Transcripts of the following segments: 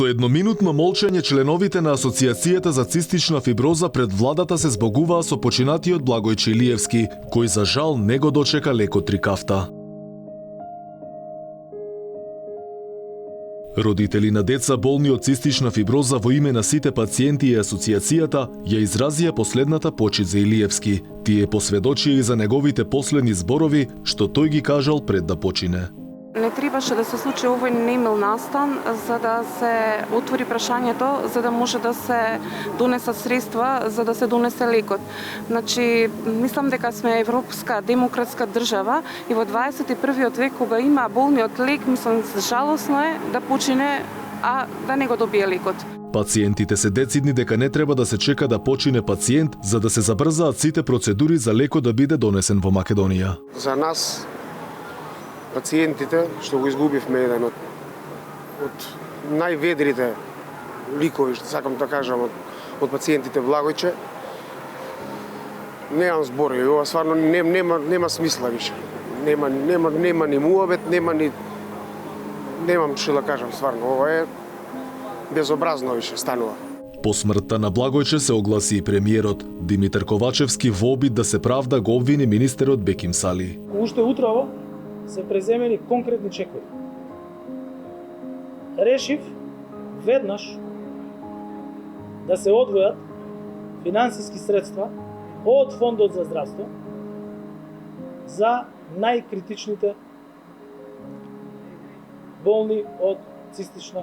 Со едноминутно молчење членовите на Асоциацијата за цистична фиброза пред владата се збогуваа со починатиот Благојче Илиевски, кој за жал не го дочека лекот трикафта. Родители на деца болни од цистична фиброза во име на сите пациенти и асоциацијата ја изразија последната почит за Илиевски. Тие посведочија и за неговите последни зборови, што тој ги кажал пред да почине. Не требаше да се случи овој немил настан за да се отвори прашањето, за да може да се донесат средства, за да се донесе лекот. Значи, мислам дека сме европска демократска држава и во 21. век кога има болни од лек, мислам жалосно е да почине, а да не го добие лекот. Пациентите се децидни дека не треба да се чека да почине пациент за да се забрзаат сите процедури за лекот да биде донесен во Македонија. За нас пациентите, што го изгубивме еден од најведрите ликови, што сакам да кажам, од пациентите Благојче, немам зборови, ова стварно нема смисла више. Нема ни муабет, немам што да кажам, стварно, ова е безобразно више станува. По смртта на Благојче се огласи и премиерот. Димитар Ковачевски во обид да се правда го обвини министерот Беким Сали. Уште утрово се преземени конкретни чекови. Решив веднаш да се одвојат финансиски средства од Фондот за здравство за најкритичните болни од цистична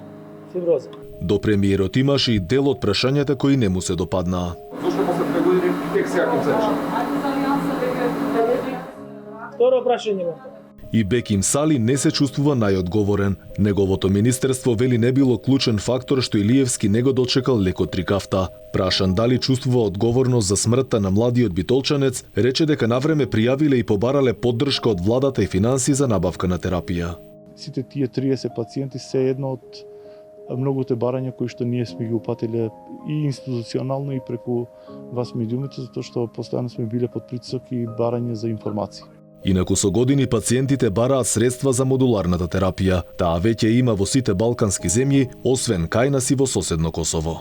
фиброза. До премиерот имаше и дел од прашањата кои не му се допаднаа. Зошто после 2 години тек сега ќе се реши? Второ прашање. И Беким Сали не се чувствува најодговорен. Неговото министерство вели не било клучен фактор што Илиевски не го дочекал лекот трикафта. Прашан дали чувствува одговорност за смртта на младиот битолчанец, рече дека навреме пријавиле и побарале поддршка од владата и финанси за набавка на терапија. Сите тие 30 пациенти се едно од многуте барања кои што ние сме ги упатиле и институционално и преку вас медиумите, затоа што постојано сме биле под притисок и барање за информации. Инаку со години пациентите бараат средства за модуларната терапија. Таа веќе има во сите балкански земји, освен кај нас и во соседно Косово.